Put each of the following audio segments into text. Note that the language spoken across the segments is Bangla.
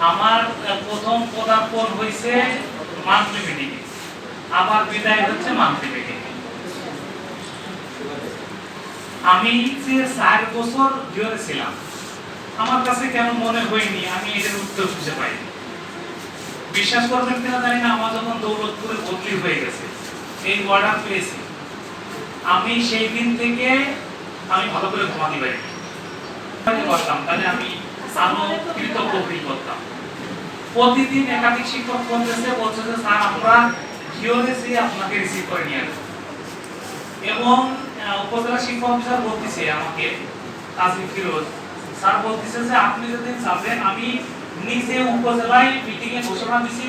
আমার প্রথম পদার্পণ হয়েছে মান্থলি মিটিং এ, আবার বিদায় হচ্ছে মান্থলি মিটিং এ। আমি যে 4 বছর জিওরে ছিলাম, আমার কাছে কেন মনে হয়নি আমি এটার উত্তর খুঁজে পাইনি। বিশ্বাস করবেন কিনা জানি না, আমার যখন দৌলতপুরে বদলি হয়ে গেছে, এই অর্ডার পেয়েছি, আমি সেই দিন থেকে আমি ভালো করে ঘুমাতে পারিনি। করতাম তাহলে আমি আরো কৃতজ্ঞ ফিল করতাম। প্রতিদিন একাধিক শিক্ষক ফোন দিয়েছে, বলছে যে স্যার আমরা জিওরে যে আপনাকে রিসিভ করে নিয়ে আসবো। এবং উপজেলা শিক্ষা অফিসার বলতেছে আমাকে, কাজী ফিরোজ স্যার বলতেছে যে আপনি যদি যাবেন, আমি নিজে উপজেলায় মিটিং এ ঘোষণা দিছি,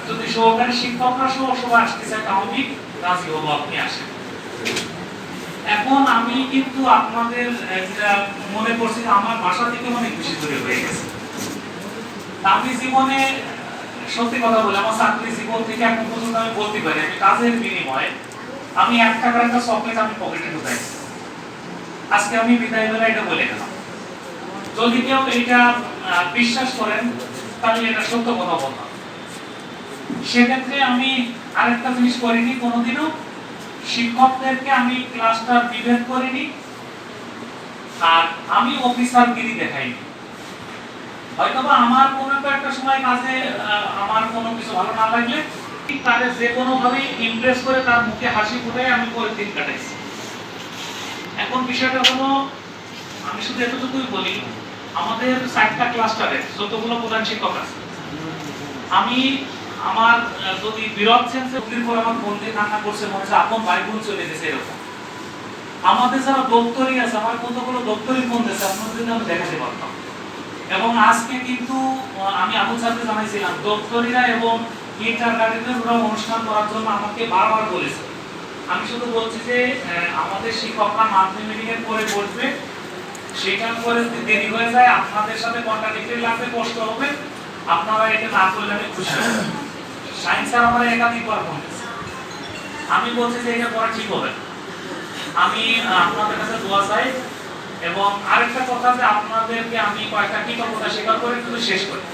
যদি সহকারী শিক্ষকরা সহ সবাই আসতে চায় তাও আমি রাজি হবো, আপনি আসেন। এখন আমি কিন্তু আপনাদের যেটা মনে করছি আমার বাসা থেকে অনেক বেশি দূরে হয়ে গেছে। আমি জীবনে সত্যি কথা বলে আমার চাকরি জীবন থেকে এখন পর্যন্ত আমি বলতে পারি আমি কাজের বিনিময়ে আমি 1 টাকার একটা চকলেট আমি পকেটে ঢুকাইছি। আজকে আমি বিদায় বেলা এটা বলে গেলাম। যদি কেউ এটা বিশ্বাস করেন তাহলে এটা সত্য কথা বললাম। সেক্ষেত্রে আমি আরেকটা জিনিস করিনি, কোনোদিনও শিক্ষকদেরকে আমি ক্লাসটা বিভেদ করিনি, আর আমি অফিসারগিরি দেখাইনি। হয়তোবা আমার কোনো একটা সময় কাজে আমার কোনো কিছু ভালো না লাগলে তারে যে কোনো ভাবে ইমপ্রেস করে তার মুখে হাসি ফুটাই আমি পরের দিন কাটাইছি। এখন বিষয়টা হলো, আমি শুধু এতটুকুই বলি, আমাদের 4টা ক্লাস্টারে যতগুলো প্রধান শিক্ষক আছে, আমি আমার যদি বিরোধ সেন্সে উদ্দিন করে আমার ফোন দিয়ে কান্না করছে, মনে হচ্ছে আপন ভাই বোন চলে গেছে এরকম। আমাদের যারা দপ্তরি আছে, আমার কতগুলো দপ্তরি ফোন দিয়েছে, আপনাদের জন্য আমি দেখাতে পারতাম। এবং আজকে কিন্তু আমি আবু স্যারকে জানাইছিলাম, দপ্তরিরা এবং ইন্টার গার্ডেনরা অনুষ্ঠান করার জন্য আমাকে বারবার বলেছে। আমি শুধু বলছি যে আমাদের শিক্ষকরা মান্থলি মিটিং এর পরে বসবে, সেটা করে যদি দেরি হয়ে যায় আপনাদের সাথে কন্ট্রাডিক্টরি লাগবে, কষ্ট হবে, আপনারা এটা না করলে আমি খুশি হব। সায়েন্স স্যার আমার একাধিকবার ফোন করেছে, আমি বলছি যে এটা করা ঠিক হবে। আমি আপনাদের কাছে দোয়া চাই। এবং আরেকটা কথা যে আপনাদেরকে আমি কয়েকটা কৃতজ্ঞতা স্বীকার করে কিন্তু শেষ করি।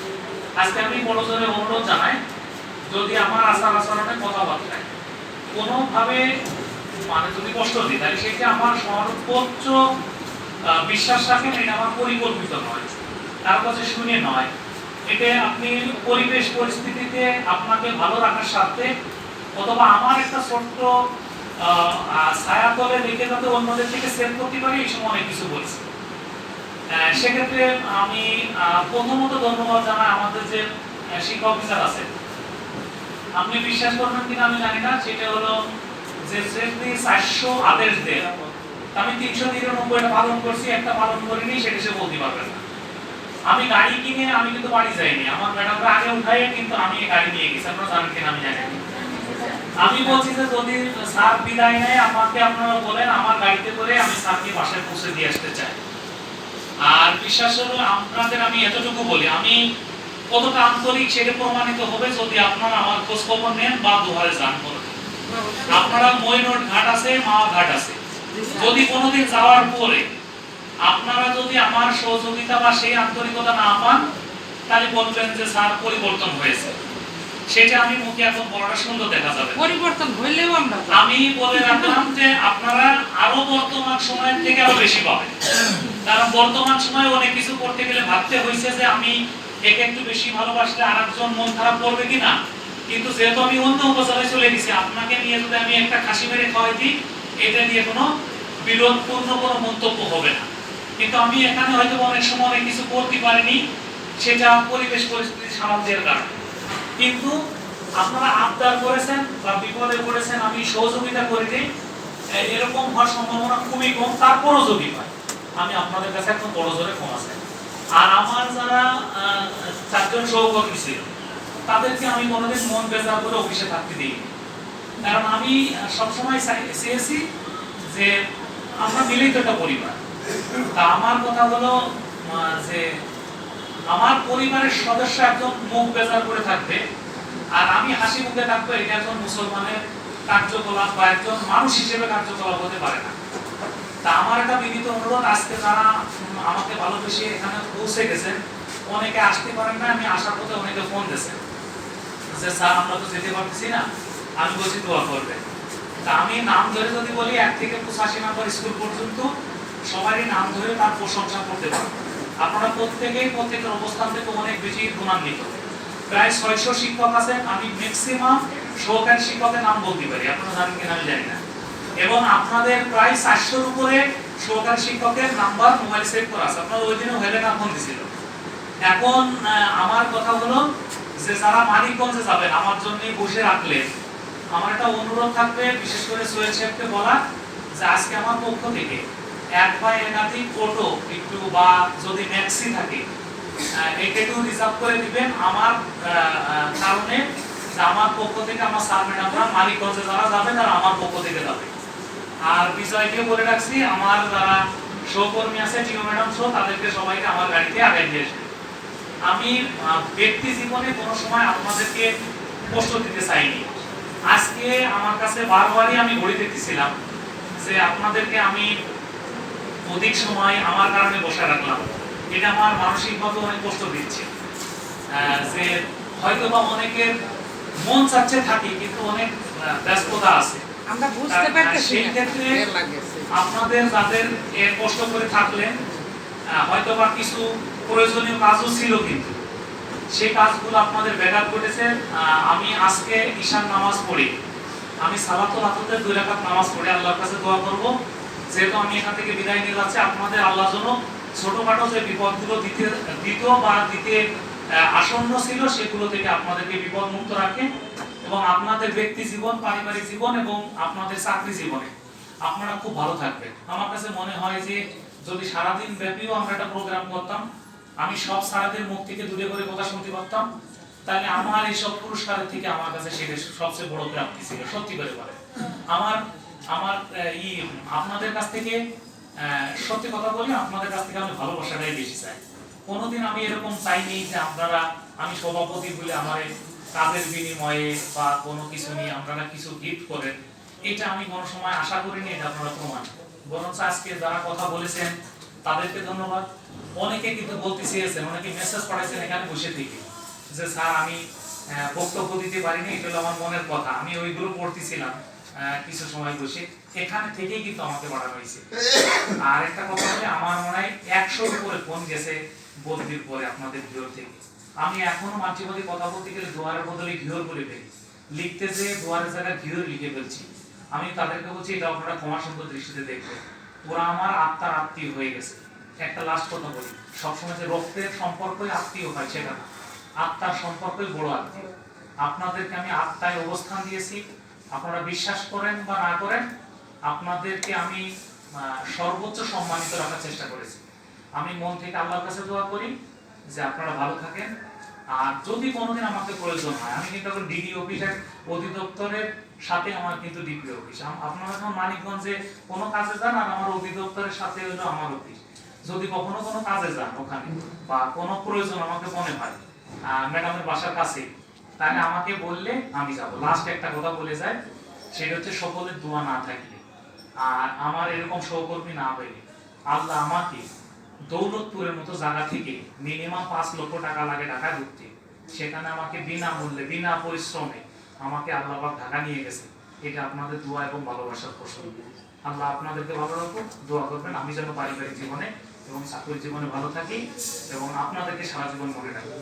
আজকে আমি বড় জোরে অনুরোধ জানাই, যদি আমার আচার আচরণে কথাবার্তায় কোনোভাবে মানে যদি কষ্ট দিই, তাহলে সেটা আমার সর্বোচ্চ বিশ্বাস রাখেন এটা আমার পরিকল্পিত নয়, তার কাছে শুনে নয়। এটা আপনি পরিবেশ পরিস্থিতিতে আপনাকে ভালো রাখার স্বার্থে অথবা আমার একটা ছোট্ট ছায়া তলে রেখে যাতে অন্যদের থেকে সেভ করতে পারি, এই সময় অনেক কিছু বলছি। সেক্ষেত্রে আমি প্রথমত ধন্যবাদ জানাই আমাদের যে শিক্ষা অফিসার আছে। আপনি বিশ্বাস করবেন কিনা আমি জানি না, সেটা হলো যে 400 আদেশ দেয়, আমি 399টা পালন করছি, একটা পালন করিনি, সেটা সে বলতে পারবে না। আমি গাড়ি কিনে আমি কিন্তু বাড়ি যাইনি, আমার ম্যাডামরা আগে উঠাইয়ে কিন্তু আমি গাড়ি নিয়ে গেছি, আপনারা জানেন কিনা আমি জানি না। আমি বলছি যে যদি স্যার বিদায় নেয় আমাকে আপনারা বলেন, আমার গাড়িতে করে আমি স্যারকে বাসায় পৌঁছে দিয়ে আসতে চাই। আর বিশ্বাস হলো আপনাদের আমি এতটুকু বলি, আমি কতটা আন্তরিক সেটা প্রমাণিত হবে যদি আপনারা আমার খোঁজ খবর নেন বা দুহারে যান করে। আপনারা মইনট ঘাট আছে, মা ঘাট আছে, যদি কোনোদিন যাওয়ার পরে আপনারা যদি আমার সহযোগিতা বা সেই আন্তরিকতা না পান, তাহলে বলবেন যে স্যার পরিবর্তন হয়েছে। সেটা আমি মুখে এখন বলাটা সুন্দর দেখা যাবে, পরিবর্তন হইলেও আমি বলে রাখলাম যে আপনারা আরো বর্তমান সময়ের থেকে আরো বেশি পাবেন। কারণ বর্তমান সময়ে অনেক কিছু করতে গেলে ভাবতে হয়েছে যে আমি একে একটু বেশি ভালোবাসলে আরেকজন মন খারাপ করবে কিনা, কিন্তু যেহেতু আমি অন্য উপজেলায় চলে গেছি, আপনাকে নিয়ে যদি আমি একটা খাসি মেরে খাওয়াই দিই, এটা নিয়ে কোনো বিরোধপূর্ণ কোনো মন্তব্য হবে না। কিন্তু আমি এখানে হয়তো অনেক সময় অনেক কিছু করতে পারিনি, সেটা পরিবেশ পরিস্থিতি সামাল দেওয়ার কারণে। কিন্তু আপনারা আবদার করেছেন বা বিপদে পড়েছেন, আমি সহযোগিতা করে দিই, এরকম হওয়ার সম্ভাবনা খুবই কম। তারপরও যদি হয় আমি আপনাদের কাছে একদম বড় জোরে ক্ষমা চাই। আর আমার যারা 4 জন সহকর্মী ছিল তাদেরকে আমি কোনোদিন মন বেজার করে অফিসে থাকতে দিই, কারণ আমি সবসময় চেয়েছি যে আমরা মিলেই তো একটা পরিবার। তা আমার কথা হলো যে আমার পরিবারের সদস্য একজন মুখ বেজার করে থাকবে আর আমি হাসি মুখে থাকবো, এটা একজন মুসলমানের কার্যকলাপ বা একজন মানুষ হিসেবে কার্যকলাপ হতে পারে না। তা আমার একটা বিনীত অনুরোধ, আজকে যারা আমাকে ভালোবেসে এখানে পৌঁছে গেছেন অনেকে আসতে পারেন না, আমি আসার পথে অনেকে ফোন দিয়েছেন যে স্যার আমরা তো যেতে পারতেছি না, আমি বলছি দোয়া করবেন। তা আমি নাম ধরে যদি বলি 1 থেকে 85 নম্বর স্কুল পর্যন্ত সবারই নাম ধরে তার প্রশংসা করতে পারবো। আপনারা প্রত্যেকেই প্রত্যেকের অবস্থান থেকে অনেক বেশি গুণান্বিত। প্রায় 600 শিক্ষক আছেন, আমি ম্যাক্সিমাম সহকারী শিক্ষকের নাম বলতে পারি, আপনারা জানেন কিনা আমি জানি না। এবং আপনাদের প্রায় 400-র উপরে সহকারী শিক্ষকের নাম্বার মোবাইল সেভ করা আছে, আপনারা ওই দিনও হেলেনা ফোন দিছিল। এখন আমার কথা হলো যে যারা মানিকগঞ্জে যাবেন আমার জন্য বসে রাখলেন, আমার একটা অনুরোধ থাকবে, বিশেষ করে সোহেল সাহেবকে বলা যে আজকে আমার পক্ষ থেকে এক বা একাধিক অটো একটু বা যদি ম্যাক্সি থাকে এটা একটু রিজার্ভ করে দিবেন আমার কারণে, যে আমার পক্ষ থেকে আমার স্যার ম্যাডামরা মানিকগঞ্জে যারা যাবে তারা আমার পক্ষ থেকে যাবে। আর বিষয়কে বলে রাখছি আমার যারা সহকর্মী আছে টিও ম্যাডাম সহ তাদেরকে সবাইকে আমার গাড়িতে আগে নিয়ে আসবে। আমি ব্যক্তি জীবনে কোনো সময় আপনাদেরকে কষ্ট দিতে চাইনি। আজকে আমার কাছে বারবারই আমি ঘড়ি দেখতেছিলাম যে আপনাদেরকে আমি অধিক সময় আমার কারণে বসে রাখলাম, এটা আমার মানসিকভাবে অনেক কষ্ট দিচ্ছে। যে হয়তো বা অনেকের মন চাচ্ছে থাকি কিন্তু অনেক ব্যস্ততা আছে, আমরা বুঝতে পারতেছি সেই ক্ষেত্রে আপনাদের যাদের কষ্ট করে থাকলেন হয়তো বা কিছু প্রয়োজনীয় কাজও ছিল, কিন্তু সেই কাজগুলো আপনাদের ব্যাঘাত ঘটেছে। আমি আজকে ঈশান নামাজ পড়ি, আমি সালাতুল আততের 2 রাকাত নামাজ পড়ে আল্লাহর কাছে দোয়া করব, যেহেতু আমি এখান থেকে বিদায় নিয়ে যাচ্ছি, আপনাদের আল্লাহ যেন ছোটখাটো যে বিপদগুলো দিতে আসন্ন ছিল সেগুলো থেকে আপনাদেরকে বিপদ মুক্ত রাখে, এবং আপনাদের ব্যক্তি জীবন, পারিবারিক জীবন এবং আপনাদের চাকরি জীবনে আপনারা খুব ভালো থাকবেন। আমার কাছে মনে হয় যে যদি সারাদিন ব্যাপীও আমরা একটা প্রোগ্রাম করতাম, আমি সব সারাদের মুখ থেকে দূরে করে কথা শুনতে পারতাম, তাহলে আমার এইসব পুরস্কারের থেকে আমার কাছে সেটা সবচেয়ে বড় প্রাপ্তি ছিল। সত্যি করে বলে আমার আপনাদের কাছ থেকে সত্যি কথা বলি, আপনাদের কাছ থেকে আমি ভালোবাসাটাই বেশি চাই। কোনোদিন আমি এরকম চাইনি যে আপনারা, আমি সভাপতি বলে আমার কাজের বিনিময়ে বা কোনো কিছু নিয়ে আপনারা কিছু গিফট করেন, এটা আমি কোনো সময় আশা করিনি, এটা আপনারা প্রমাণ। বরঞ্চ আজকে যারা কথা বলেছেন তাদেরকে ধন্যবাদ। অনেকে কিন্তু বলতে চেয়েছেন, অনেকে মেসেজ পাঠাইছেন এখানে বসে থেকে যে স্যার আমি বক্তব্য দিতে পারিনি, এটা হলো আমার মনের কথা, আমি ওইগুলো পড়তেছিলাম কিছু সময় বসে, এখানে থেকেই কিন্তু আমাকে পাঠানো হয়েছে। আর একটা কথা হলে আমার মনে হয় 100-র উপরে ফোন গেছে বদলির পরে আপনাদের ভিউর থেকে। আমি এখনো মাঝে মাঝে কথা বলতে গেলে দুয়ারের বদলে ঘিওর বলে ফেলি, লিখতে যে দুয়ারের জায়গায় ঘিওর লিখে ফেলছি। আমি তাদেরকে বলছি এটা আপনারা ক্ষমা সুন্দর দৃষ্টিতে দেখবেন, ওরা আমার আত্মার আত্মীয় হয়ে গেছে। একটা লাস্ট কথা বলি, সবসময় যে রক্তের সম্পর্কই আত্মীয় হয় সেটা না, আত্মার সম্পর্কই বড় আত্মীয়। আপনাদেরকে আমি আত্মায় অবস্থান দিয়েছি, আপনারা বিশ্বাস করেন বা না করেন, আপনাদেরকে আমি সর্বোচ্চ সম্মানিত রাখার চেষ্টা করেছি। আমি মন থেকে আল্লাহর কাছে দোয়া করি যে আপনারা ভালো থাকেন। আর যদি কোনোদিন আমাকে প্রয়োজন হয়, আমি কিন্তু এখন ডিডি অফিসের অধিদপ্তরের সাথে আমার কিন্তু ডিপি অফিস, আপনারা যখন মানিকগঞ্জে কোনো কাজে যান আর আমার অধিদপ্তরের সাথে হলো আমার অফিস, যদি কখনো কোনো কাজে যান ওখানে বা কোনো প্রয়োজন আমাকে মনে হয় ম্যাডামের বাসার কাছে, তাহলে আমাকে বললে আমি যাব। লাস্ট একটা কথা বলে যায়, সেটা হচ্ছে সকলের দোয়া না থাকলে আর আমার এরকম সহকর্মী না পেলে আল্লাহ আমাকে দৌলতপুরের মতো জায়গা থেকে মিনিমাম 5 লক্ষ টাকা লাগে ঢাকা ঢুকতে, সেখানে আমাকে বিনামূল্যে বিনা পরিশ্রমে আমাকে আল্লাহ পাক ঢাকা নিয়ে গেছে। এটা আপনাদের দোয়া এবং ভালোবাসার ফসল। আল্লাহ আপনাদেরকে ভালো রাখুন, দোয়া করবেন আমি যেন পারিবারিক জীবনে এবং চাকরির জীবনে ভালো থাকি এবং আপনাদেরকে সারা জীবন মনে রাখবো।